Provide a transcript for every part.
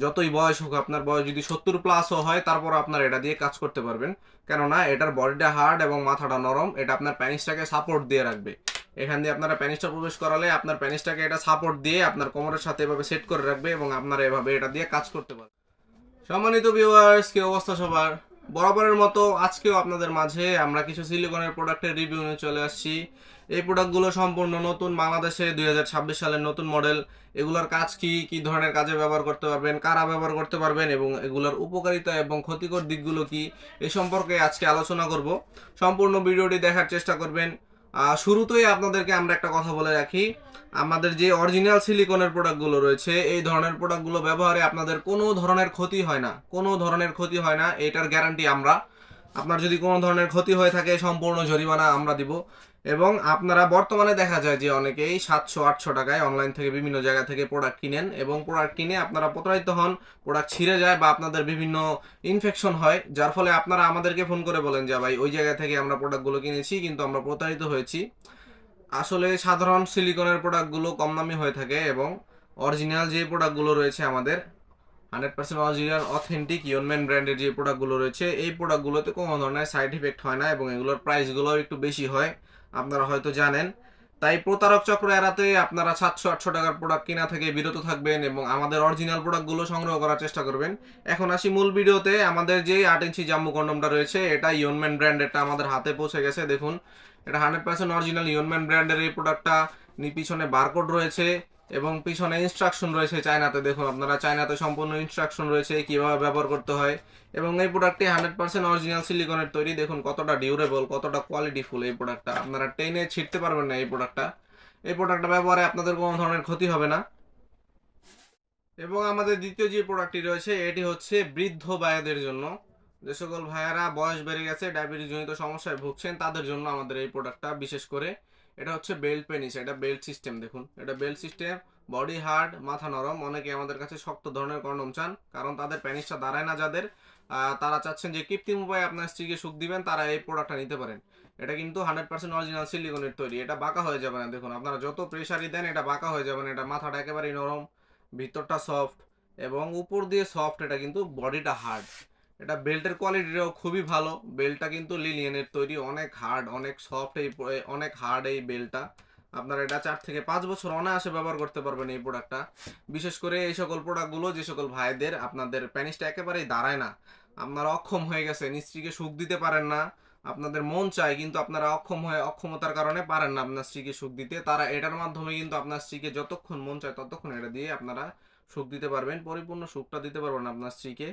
যতই বয়স হোক, আপনার বয়স যদি 70+ হয় তারপর আপনার এটা দিয়ে কাজ করতে পারবেন। কেননা এটার বডিটা হার্ড এবং মাথাটা নরম, এটা আপনার প্যানিসটাকে সাপোর্ট দিয়ে রাখবে। এখান দিয়ে আপনারা প্যানিসটা প্রবেশ করালে আপনার প্যানিসটাকে এটা সাপোর্ট দিয়ে আপনার কোমরের সাথে এভাবে সেট করে রাখবে এবং আপনারা এভাবে এটা দিয়ে কাজ করতে পারবেন। সম্মানিত ভিউয়ার্স, কি অবস্থা সবার? বরাবরের মতো আজকেও আপনাদের মাঝে আমরা কিছু সিলিকনের প্রোডাক্টের রিভিউ নিয়ে চলে আসছি। এই প্রোডাক্টগুলো সম্পূর্ণ নতুন, বাংলাদেশে 2026 সালের নতুন মডেল। এগুলোর কাজ কি, কি ধরনের কাজে ব্যবহার করতে পারবেন, কারা ব্যবহার করতে পারবেন এবং এগুলোর উপকারিতা এবং ক্ষতিকর দিকগুলো কি, এ সম্পর্কে আজকে আলোচনা করব। সম্পূর্ণ ভিডিওটি দেখার চেষ্টা করবেন। শুরুতেই আপনাদেরকে আমরা একটা কথা বলে রাখি, আমাদের যে অরিজিনাল সিলিকনের প্রোডাক্টগুলো রয়েছে, এই ধরনের প্রোডাক্টগুলো ব্যবহারে আপনাদের কোনো ধরনের ক্ষতি হয় না, কোনো ধরনের ক্ষতি হয় না, এটার গ্যারান্টি আমরা। আপনার যদি কোনো ধরনের ক্ষতি হয়ে থাকে সম্পূর্ণ জরিমানা আমরা দিব। এবং আপনারা বর্তমানে দেখা যায় যে অনেকেই 700-800 টাকায় অনলাইন থেকে বিভিন্ন জায়গা থেকে প্রোডাক্ট কিনেন এবং প্রোডাক্ট কিনে আপনারা প্রতারিত হন, প্রোডাক্ট ছিঁড়ে যায় বা আপনাদের বিভিন্ন ইনফেকশন হয়, যার ফলে আপনারা আমাদেরকে ফোন করে বলেন যে ভাই ওই জায়গা থেকে আমরা প্রোডাক্টগুলো কিনেছি কিন্তু আমরা প্রতারিত হয়েছি। আসলে সাধারণ সিলিকনের প্রোডাক্টগুলো কম দামি হয়ে থাকে এবং অরিজিনাল যে প্রোডাক্টগুলো রয়েছে আমাদের 100% অরিজিনাল অথেন্টিক ইয়নম্যান ব্র্যান্ডের যে প্রোডাক্টগুলো রয়েছে, এই প্রোডাক্টগুলোতে কোনো ধরনের সাইড ইফেক্ট হয় না এবং এগুলোর প্রাইসগুলোও একটু বেশি হয়, আপনারা হয়তো জানেন। তাই প্রতারক চক্র এড়াতে আপনারা 700-800 টাকার প্রোডাক্ট কিনা থেকে বিরত থাকবেন এবং আমাদের অরিজিনাল প্রোডাক্টগুলো সংগ্রহ করার চেষ্টা করবেন। এখন আসি মূল ভিডিওতে। আমাদের যে 8 ইঞ্চি জাম্বু কন্ডমটা রয়েছে, এটা ইয়নম্যান ব্র্যান্ডেরটা আমাদের হাতে পৌঁছে গেছে। দেখুন, এটা 100% অরিজিনাল ইয়নম্যান ব্র্যান্ডের এই প্রোডাক্টটা। পিছনে বারকোড রয়েছে এবং পিছনে ইনস্ট্রাকশন রয়েছে চায়নাতে। দেখুন আপনারা, চায়নাতে সম্পূর্ণ ইনস্ট্রাকশন রয়েছে কিভাবে ব্যবহার করতে হয়। এবং এই প্রোডাক্টটি 100% অরিজিনাল সিলিকনের তৈরি। দেখুন কতটা ডিউরেবল, কতটা কোয়ালিটিফুল এই প্রোডাক্টটা। আপনারা টেনে ছিঁড়তে পারবেন না এই প্রোডাক্টটা। এই প্রোডাক্টটা ব্যবহারে আপনাদের কোনো ধরনের ক্ষতি হবে না। এবং আমাদের দ্বিতীয় যে প্রোডাক্টটি রয়েছে, এটি হচ্ছে বৃদ্ধ ভাইয়াদের জন্য। যে সকল ভাইয়ারা বয়স বেড়ে গেছে, ডায়াবেটিস জনিত সমস্যায় ভুগছেন, তাদের জন্য আমাদের এই প্রোডাক্টটা বিশেষ করে। এটা হচ্ছে বেল্ট পেনিস, এটা বেল্ট সিস্টেম। দেখুন, এটা বেল্ট সিস্টেম, বডি হার্ড, মাথা নরম। অনেকে আমাদের কাছে শক্ত ধরনের কন্ডম চান, কারণ তাদের পেনিসটা দাঁড়ায় না যাদের, তারা চাচ্ছেন যে কৃত্রিম উপায়ে আপনার স্ত্রীকে সুখ দিবেন, তারা এই প্রোডাক্টটা নিতে পারেন। এটা কিন্তু 100% অরিজিনাল সিলিকনের তৈরি, এটা বাঁকা হয়ে যাবে না। দেখুন আপনারা যত প্রেশারই দেন এটা বাঁকা হয়ে যাবে না। এটা মাথাটা একেবারেই নরম, ভিতরটা সফট এবং উপর দিয়ে সফট। এটা কিন্তু বডিটা হার্ড। এটা বেল্টের কোয়ালিটিটাও খুবই ভালো। বেল্টটা কিন্তু লিনিয়নের তৈরি, অনেক হার্ড, অনেক সফট, অনেক হার্ড এই বেল্টটা। আপনারা এটা 4 থেকে 5 বছর অনায়াসে ব্যবহার করতে পারবেন এই প্রোডাক্টটা। বিশেষ করে এই সকল প্রোডাক্টগুলো যে সকল ভাইদের আপনাদের প্যানিসটা একেবারেই দাঁড়ায় না, আপনারা অক্ষম হয়ে গেছেন, স্ত্রীকে সুখ দিতে পারেন না, আপনাদের মন চায় কিন্তু আপনারা অক্ষমতার কারণে পারেন না আপনার স্ত্রীকে সুখ দিতে, তারা এটার মাধ্যমে কিন্তু আপনার স্ত্রীকে যতক্ষণ মন চায় ততক্ষণ এটা দিয়ে আপনারা সুখ দিতে পারবেন। পরিপূর্ণ সুখটা দিতে পারবেন আপনার স্ত্রীকে।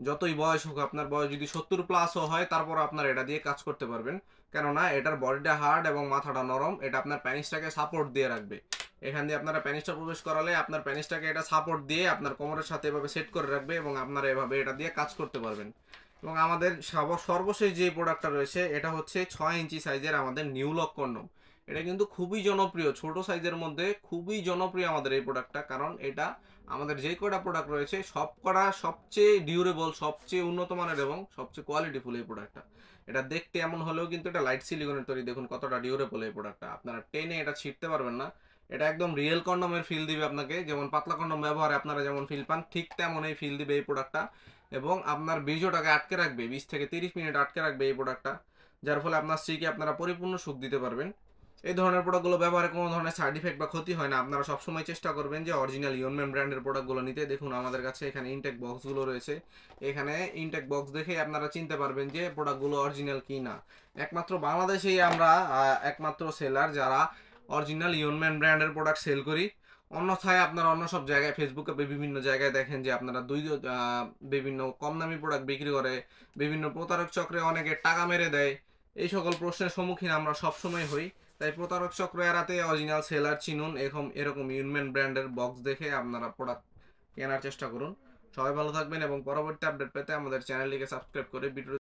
যতই বয়স হোক, আপনার বয়স যদি 70+ও হয় তারপর আপনার এটা দিয়ে কাজ করতে পারবেন। কেননা এটার বডিটা হার্ড এবং মাথাটা নরম, এটা আপনার প্যানিসটাকে সাপোর্ট দিয়ে রাখবে। এখান দিয়ে আপনারা প্যানিসটা প্রবেশ করালে আপনার প্যানিসটাকে এটা সাপোর্ট দিয়ে আপনার কোমরের সাথে এভাবে সেট করে রাখবে এবং আপনারা এভাবে এটা দিয়ে কাজ করতে পারবেন। এবং আমাদের সর্বশেষ যে প্রোডাক্টটা রয়েছে, এটা হচ্ছে 6 ইঞ্চি সাইজের আমাদের নিউ লক কন্ডম। এটা কিন্তু খুবই জনপ্রিয়, ছোট সাইজের মধ্যে খুবই জনপ্রিয় আমাদের এই প্রোডাক্টটা। কারণ এটা আমাদের যে কটা প্রোডাক্ট রয়েছে সব কটা সবচেয়ে ডিউরেবল, সবচেয়ে উন্নত মানের এবং সবচেয়ে কোয়ালিটিফুল এই প্রোডাক্টটা। এটা দেখতে এমন হলেও কিন্তু এটা লাইট সিলিকনের তৈরি। দেখুন কতটা ডিউরেবল এই প্রোডাক্টটা, আপনারা টেনে এটা ছিঁড়তে পারবেন না। এটা একদম রিয়েল কন্ডমের ফিল দিবে আপনাকে। যেমন পাতলা কন্ডম ব্যবহারে আপনারা যেমন ফিল পান, ঠিক তেমনই ফিল দিবে এই প্রোডাক্টটা। এবং আপনার বীর্যটাকে আটকে রাখবে, 20 থেকে 30 মিনিট আটকে রাখবে এই প্রোডাক্টটা, যার ফলে আপনার স্ত্রীকে আপনারা পরিপূর্ণ সুখ দিতে পারবেন। এই ধরনের প্রোডাক্টগুলো ব্যবহারে কোনো ধরনের সাইড ইফেক্ট বা ক্ষতি হয় না। আপনারা সবসময় চেষ্টা করবেন যে অরিজিনাল ইয়নম্যান ব্র্যান্ডের প্রোডাক্টগুলো নিতে। দেখুন আমাদের কাছে এখানে ইনটেক বক্সগুলো রয়েছে। এখানে ইনটেক বক্স দেখে আপনারা চিনতে পারবেন যে প্রোডাক্টগুলো অরিজিনাল কি না। একমাত্র বাংলাদেশেই আমরা একমাত্র সেলার যারা অরিজিনাল ইয়নম্যান ব্র্যান্ডের প্রোডাক্ট সেল করি। অন্যথায় আপনারা অন্য সব জায়গায়, ফেসবুকে বিভিন্ন জায়গায় দেখেন যে আপনারা বিভিন্ন কম দামি প্রোডাক্ট বিক্রি করে, বিভিন্ন প্রতারক চক্রে অনেকে টাকা মেরে দেয়। এই সকল প্রশ্নের সম্মুখীন আমরা সবসময় হই। তাই প্রতারক চক্র এড়াতে অরিজিনাল সেলার চিনুন। এরকম ইউনম্যান ব্র্যান্ডের বক্স দেখে আপনারা প্রোডাক্ট কেনার চেষ্টা করুন। সবাই ভালো থাকবেন এবং পরবর্তী আপডেট পেতে আমাদের চ্যানেলটিকে সাবস্ক্রাইব করে ভিডিও